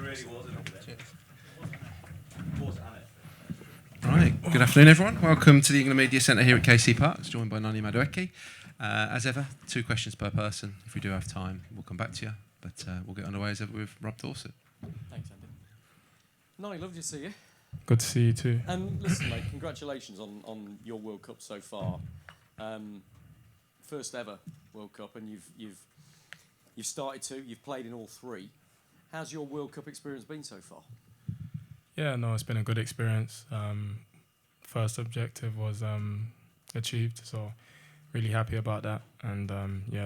really was. Right, good afternoon everyone. Welcome to the England Media Centre here at KC Park. It's joined by Noni Madueke. As ever, 2 questions per person. If we do have time, we'll come back to you. But we'll get underway as ever with Rob Dorset. Thanks, Andy. Noni, lovely to see you. Good to see you too. And listen, mate, congratulations on your World Cup so far. First ever World Cup, and you've started 2. You've played in all 3. How's your World Cup experience been so far? Yeah, no, it's been a good experience. First objective was achieved, so really happy about that. And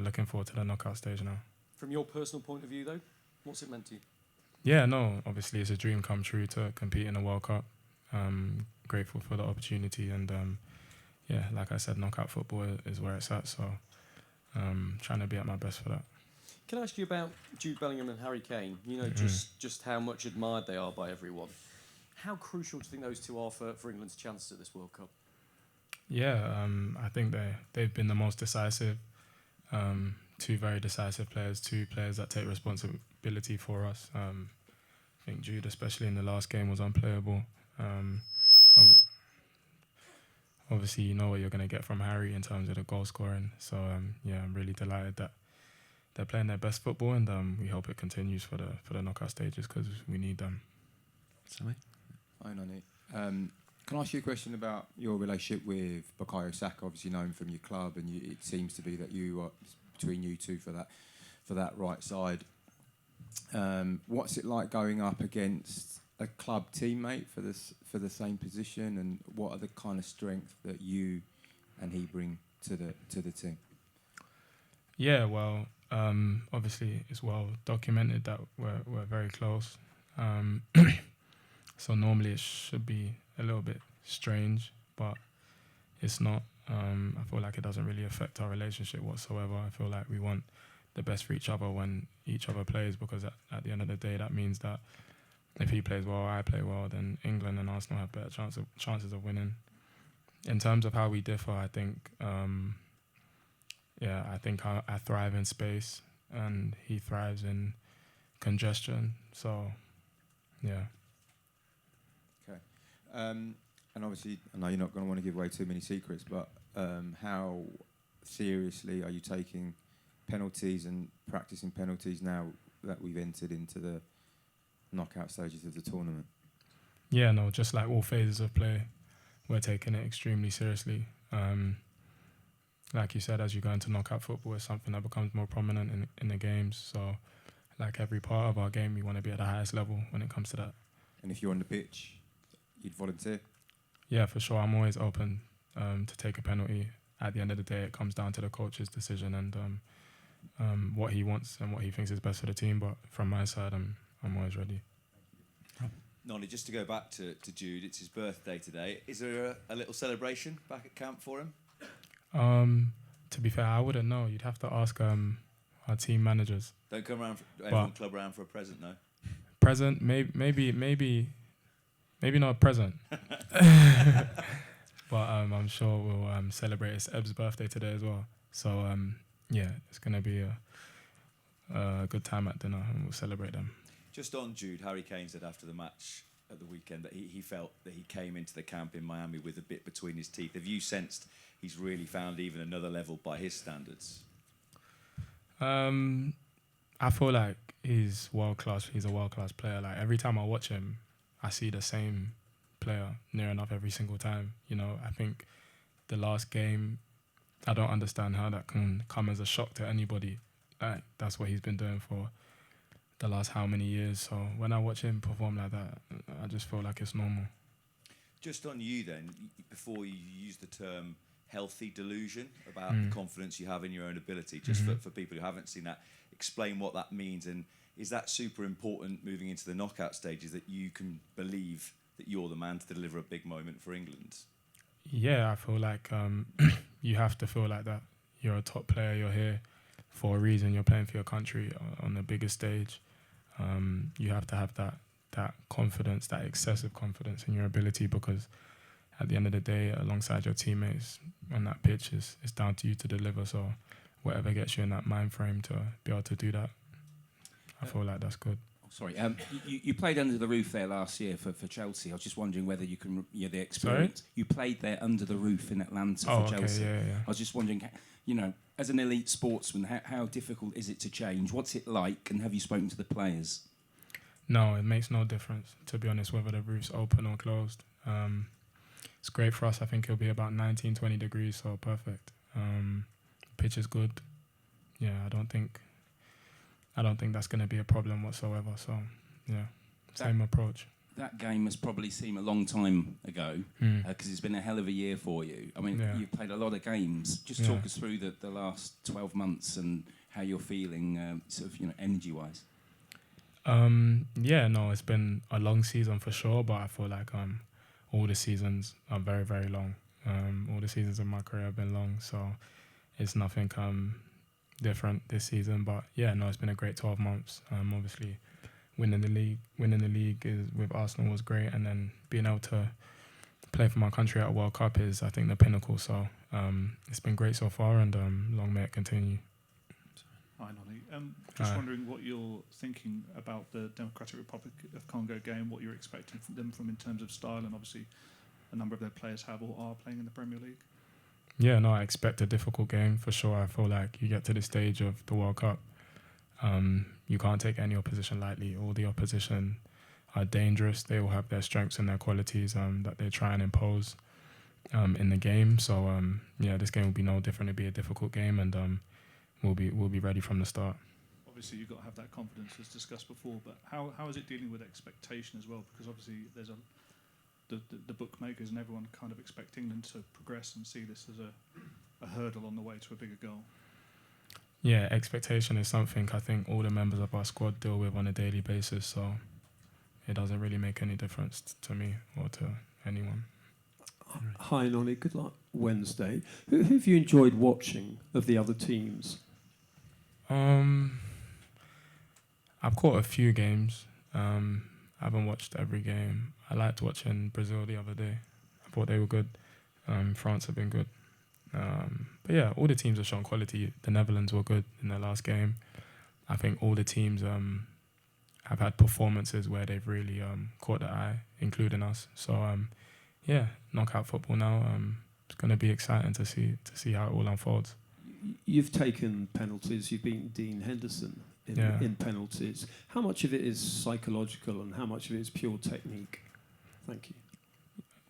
looking forward to the knockout stage now. From your personal point of view, though, what's it meant to you? Yeah, no, obviously it's a dream come true to compete in a World Cup. Grateful for the opportunity, and like I said, knockout football is where it's at. So trying to be at my best for that. Can I ask you about Jude Bellingham and Harry Kane? You know, just how much admired they are by everyone. How crucial do you think those 2 are for England's chances at this World Cup? Yeah, I think they've been the most decisive. 2 very decisive players, 2 players that take responsibility for us. I think Jude, especially in the last game, was unplayable. Obviously, you know what you're going to get from Harry in terms of the goal scoring. So, I'm really delighted that they're playing their best football, and we hope it continues for the knockout stages because we need them. Sammy? Hi, Noni. Can I ask you a question about your relationship with Bukayo Saka? Obviously known from your club, and it seems to be that you are between you 2 for that right side. What's it like going up against a club teammate for the same position, and what are the kind of strength that you and he bring to the team? Yeah, well, obviously it's well documented that we're very close. So normally it should be a little bit strange, but it's not. I feel like it doesn't really affect our relationship whatsoever. I feel like we want the best for each other when each other plays, because at the end of the day, that means that if he plays well, I play well, then England and Arsenal have better chances of winning. In terms of how we differ, I think, I think I thrive in space and he thrives in congestion. So, yeah. Okay. And obviously, I know you're not going to want to give away too many secrets, but how seriously are you taking penalties and practicing penalties now that we've entered into the knockout stages of the tournament? Yeah, no, just like all phases of play, we're taking it extremely seriously. Like you said, as you go into knockout football, it's something that becomes more prominent in the games. So, like every part of our game, we want to be at the highest level when it comes to that. And if you're on the pitch, you'd volunteer? Yeah, for sure. I'm always open to take a penalty. At the end of the day, it comes down to the coach's decision and what he wants and what he thinks is best for the team. But from my side, I'm always ready. Noni, just to go back to Jude, it's his birthday today. Is there a little celebration back at camp for him? To be fair, I wouldn't know. You'd have to ask our team managers. Don't come around, everyone club around for a present, no? Present, maybe not a present. But I'm sure we'll celebrate. It's Eb's birthday today as well. So, it's going to be a good time at dinner and we'll celebrate them. Just on Jude, Harry Kane said after the match at the weekend that he felt that he came into the camp in Miami with a bit between his teeth. Have you sensed he's really found even another level by his standards? I feel like he's world-class. He's a world-class player. Like, every time I watch him, I see the same player near enough every single time. You know, I think the last game, I don't understand how that can come as a shock to anybody. Like, that's what he's been doing for the last how many years. So when I watch him perform like that, I just feel like it's normal. Just on you then, before you use the term healthy delusion about the confidence you have in your own ability, just for people who haven't seen that, explain what that means, and is that super important moving into the knockout stages that you can believe that you're the man to deliver a big moment for England? Yeah, I feel like you have to feel like that. You're a top player, you're here for a reason, you're playing for your country on the biggest stage. You have to have that confidence, that excessive confidence in your ability, because at the end of the day, alongside your teammates on that pitch, it's down to you to deliver. So whatever gets you in that mind frame to be able to do that, I feel like that's good. Sorry, you played under the roof there last year for Chelsea. I was just wondering whether you can, the experience. Sorry? You played there under the roof in Atlanta Oh, for Chelsea. okay, yeah. I was just wondering, as an elite sportsman, how difficult is it to change? What's it like, and have you spoken to the players? No, it makes no difference, to be honest, whether the roof's open or closed. It's great for us. I think it'll be about 19, 20 degrees, so perfect. Pitch is good. Yeah, I don't think that's going to be a problem whatsoever. So, yeah, same approach. That game must probably seem a long time ago because it's been a hell of a year for you. I mean, you've played a lot of games. Just talk us through the last 12 months and how you're feeling, energy-wise. It's been a long season for sure, but I feel like all the seasons are very, very long. All the seasons of my career have been long, so it's nothing different this season. But it's been a great 12 months. Obviously, winning the league with Arsenal was great, and then being able to play for my country at a World Cup is, I think, the pinnacle. So it's been great so far, and long may it continue. Hi, Noni. Just wondering what you're thinking about the Democratic Republic of Congo game, what you're expecting from them in terms of style, and obviously a number of their players have or are playing in the Premier League. Yeah, no, I expect a difficult game for sure. I feel like you get to the stage of the World Cup, you can't take any opposition lightly. All the opposition are dangerous. They all have their strengths and their qualities that they try and impose in the game. So this game will be no different. It'll be a difficult game, and we'll be ready from the start. Obviously, you've got to have that confidence, as discussed before. But how is it dealing with expectation as well? Because obviously, there's the bookmakers and everyone kind of expect England to progress and see this as a hurdle on the way to a bigger goal. Yeah, expectation is something I think all the members of our squad deal with on a daily basis. So it doesn't really make any difference to me or to anyone. Hi, Noni. Good luck Wednesday. Who have you enjoyed watching of the other teams? I've caught a few games. I haven't watched every game. I liked watching Brazil the other day. I thought they were good. France have been good. But yeah, all the teams have shown quality. The Netherlands were good in their last game. I think all the teams have had performances where they've really caught the eye, including us. So knockout football now. It's going to be exciting to see how it all unfolds. You've taken penalties. You've beaten Dean Henderson in penalties. How much of it is psychological and how much of it is pure technique? Thank you.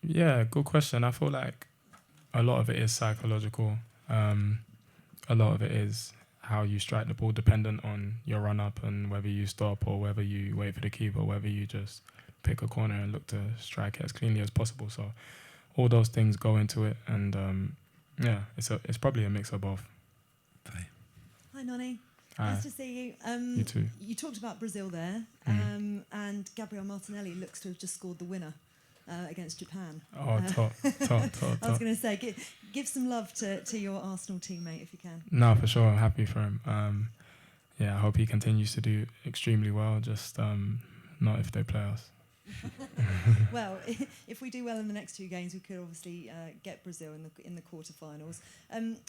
Yeah, good question. I feel like a lot of it is psychological. A lot of it is how you strike the ball, dependent on your run-up and whether you stop or whether you wait for the keeper, or whether you just pick a corner and look to strike it as cleanly as possible. So all those things go into it, and it's probably a mix of both. Hi, Noni. Hi. Nice to see you. You too. You talked about Brazil there, and Gabriel Martinelli looks to have just scored the winner against Japan. Oh, top. I was going to say, give some love to your Arsenal teammate if you can. No, for sure. I'm happy for him. I hope he continues to do extremely well, just not if they play us. Well, if we do well in the next two games, we could obviously get Brazil in the quarterfinals.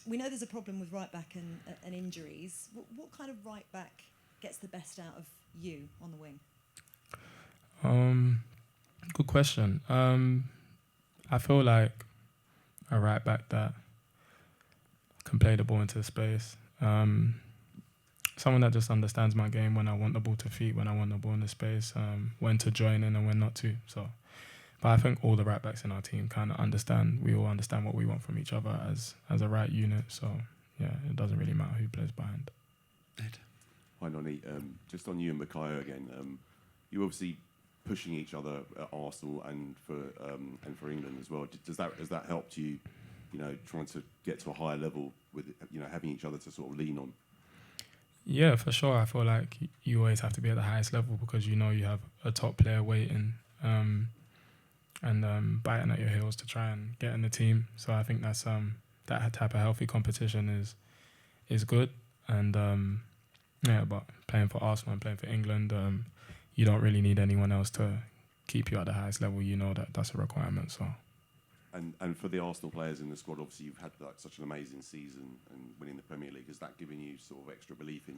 We know there's a problem with right back and injuries. What kind of right back gets the best out of you on the wing? Good question. I feel like a right back that can play the ball into space. Someone that just understands my game when I want the ball to feet, when I want the ball in the space, when to join in and when not to. But I think all the right backs in our team kind of understand. We all understand what we want from each other as a right unit. So yeah, it doesn't really matter who plays behind. Ed. Hi Noni, just on you and Bukayo again. You're obviously pushing each other at Arsenal and for England as well. Has that helped you, trying to get to a higher level with having each other to sort of lean on? Yeah, for sure. I feel like you always have to be at the highest level because you have a top player waiting and biting at your heels to try and get in the team. So I think that's that type of healthy competition is good. And but playing for Arsenal and playing for England, you don't really need anyone else to keep you at the highest level. You know that's a requirement. So. And for the Arsenal players in the squad, obviously you've had such an amazing season and winning the Premier League. Has that given you sort of extra belief in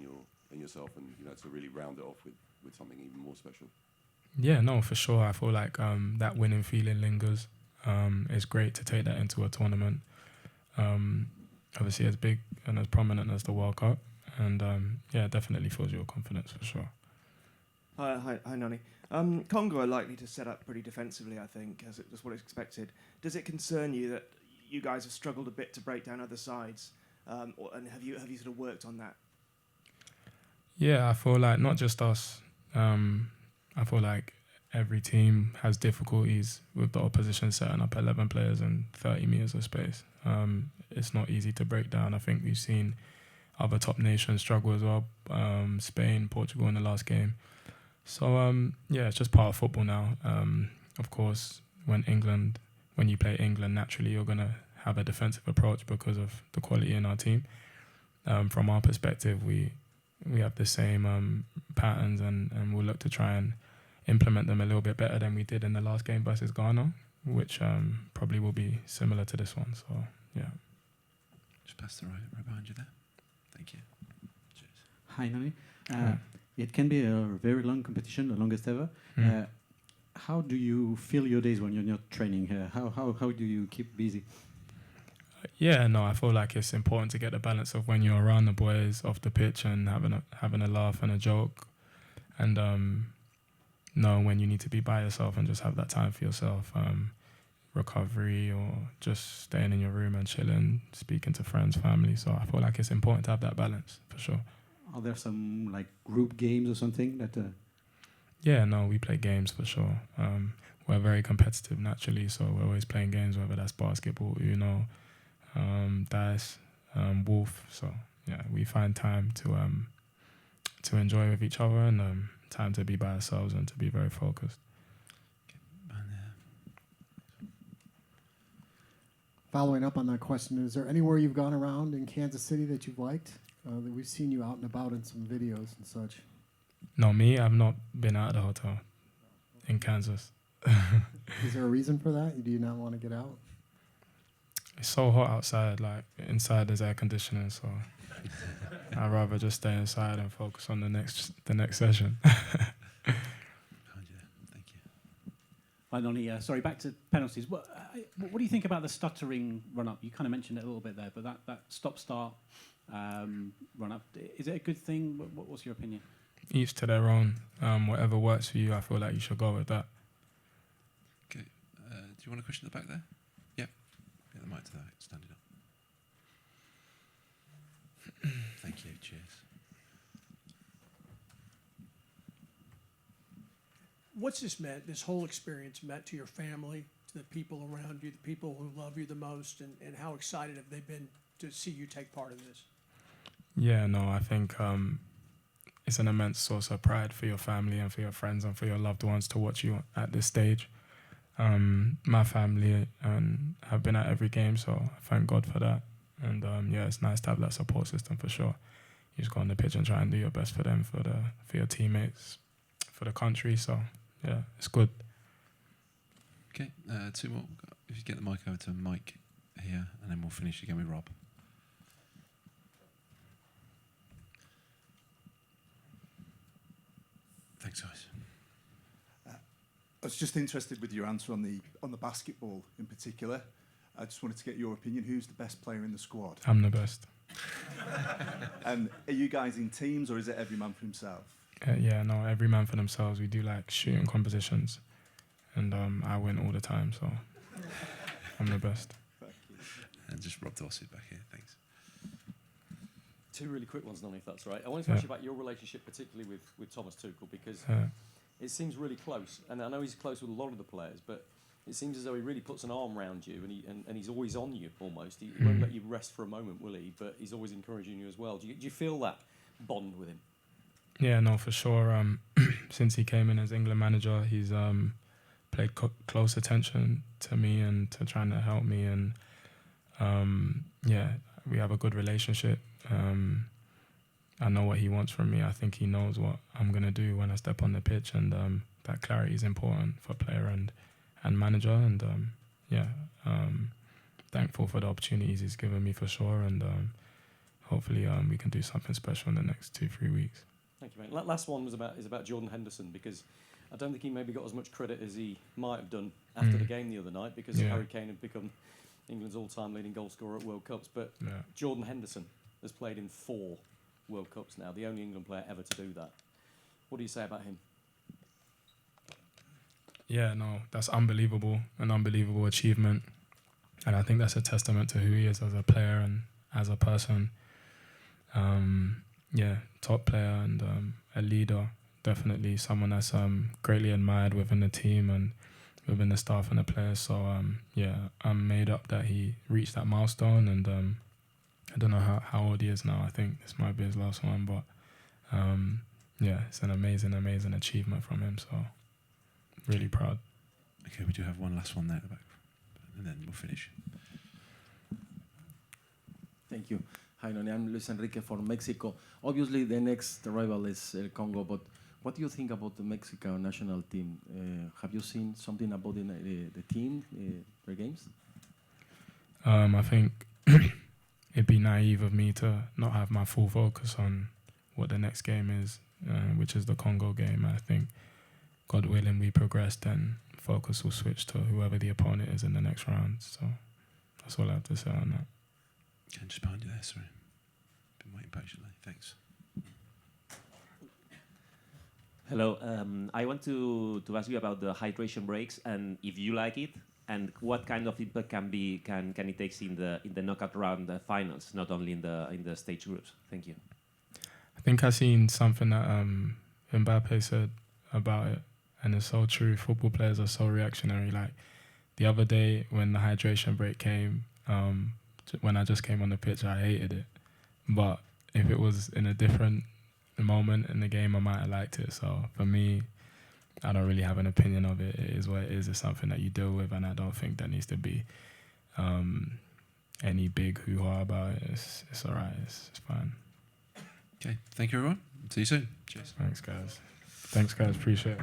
yourself, and to really round it off with something even more special? Yeah, no, for sure. I feel like that winning feeling lingers. It's great to take that into a tournament. Obviously as big and as prominent as the World Cup, and it definitely fills your confidence for sure. Hi, Noni. Congo are likely to set up pretty defensively, I think, as what is expected. Does it concern you that you guys have struggled a bit to break down other sides, and have you sort of worked on that? Yeah, I feel like not just us. I feel like every team has difficulties with the opposition setting up 11 players in 30 metres of space. It's not easy to break down. I think we've seen other top nations struggle as well, Spain, Portugal in the last game. So, it's just part of football now. Of course, when you play England, naturally you're going to have a defensive approach because of the quality in our team. From our perspective, we have the same patterns and we'll look to try and implement them a little bit better than we did in the last game versus Ghana, which probably will be similar to this one. So, yeah. Just pass the right behind you there. Thank you. Cheers. Hi, Noni. It can be a very long competition, the longest ever. How do you fill your days when you're not training here? How do you keep busy? I feel like it's important to get the balance of when you're around the boys off the pitch and having a laugh and a joke, and knowing when you need to be by yourself and just have that time for yourself, recovery or just staying in your room and chilling, speaking to friends, family. So I feel like it's important to have that balance for sure. Are there some like group games or something that? We play games for sure. We're very competitive naturally, so we're always playing games, whether that's basketball, Uno, dice, wolf. So we find time to enjoy with each other and time to be by ourselves and to be very focused. Following up on that question, is there anywhere you've gone around in Kansas City that you've liked? That we've seen you out and about in some videos and such. No, me, I've not been out of the hotel in Kansas. Is there a reason for that? Do you not want to get out? It's so hot outside, like inside there's air conditioning, so I'd rather just stay inside and focus on the next session. Thank you. Hi, Noni. Sorry, back to penalties. What do you think about the stuttering run-up? You kind of mentioned it a little bit there, but that stop-start run-up, is it a good thing? What's your opinion? Each to their own. Whatever works for you, I feel like you should go with that. Okay. Do you want a question at the back there? Yep. Get the mic to that. Stand it up. Thank you. Cheers. What's this whole experience meant to your family, to the people around you, the people who love you the most, and how excited have they been to see you take part in this? I think it's an immense source of pride for your family and for your friends and for your loved ones to watch you at this stage. My family have been at every game, so I thank God for that. And it's nice to have that support system for sure. You just go on the pitch and try and do your best for them, for your teammates, for the country. So it's good. Okay, two more. If you get the mic over to Mike here, and then we'll finish again with Rob. Thanks, guys. I was just interested with your answer on the basketball in particular. I just wanted to get your opinion. Who's the best player in the squad? I'm the best. And are you guys in teams, or is it every man for himself? Every man for themselves. We do like shooting competitions, and I win all the time, so I'm the best. And just Rob Dorsey back here. Thanks. Two really quick ones, Noni, if that's right. I wanted to ask you about your relationship, particularly with Thomas Tuchel, because it seems really close, and I know he's close with a lot of the players, but it seems as though he really puts an arm around you, and he's always on you almost. He won't let you rest for a moment, will he? But he's always encouraging you as well. Do you feel that bond with him? Yeah, no, for sure. Since he came in as England manager, he's paid close attention to me and to trying to help me, and we have a good relationship. I know what he wants from me. I think he knows what I'm going to do when I step on the pitch, and that clarity is important for player and manager, and thankful for the opportunities he's given me for sure, and hopefully we can do something special in the next 2-3 weeks. Thank you, mate. Last one is about Jordan Henderson, because I don't think he maybe got as much credit as he might have done after the game the other night, because Harry Kane had become England's all-time leading goal scorer at World Cups. But Jordan Henderson has played in 4 World Cups now, the only England player ever to do that. What do you say about him? Yeah, no, that's unbelievable, an unbelievable achievement. And I think that's a testament to who he is as a player and as a person. Top player and a leader, definitely someone that's greatly admired within the team and within the staff and the players. So, I'm made up that he reached that milestone, and I don't know how old he is now. I think this might be his last one, but it's an amazing achievement from him. So, really proud. Okay, we do have one last one there at the back, and then we'll finish. Thank you. Hi, Noni. I'm Luis Enrique from Mexico. Obviously, the next rival is Congo, but what do you think about the Mexican national team? Have you seen something about the team, their games? I think it'd be naive of me to not have my full focus on what the next game is, which is the Congo game. I think, God willing, we progress, then focus will switch to whoever the opponent is in the next round. So that's all I have to say on that. Okay, just behind you there, sorry. Been waiting patiently. Thanks. Hello. I want to ask you about the hydration breaks and if you like it, and what kind of impact can it take in the knockout round finals, not only in the stage groups. Thank you. I think I seen something that Mbappe said about it, and it's so true. Football players are so reactionary. Like the other day when the hydration break came, when I just came on the pitch, I hated it. But if it was in a different moment in the game, I might have liked it. So for me, I don't really have an opinion of it. It is what it is. It's something that you deal with, and I don't think there needs to be any big hoo-ha about it. It's all right. It's fine. Okay, thank you, everyone. See you soon. Cheers. Thanks, guys. Appreciate it.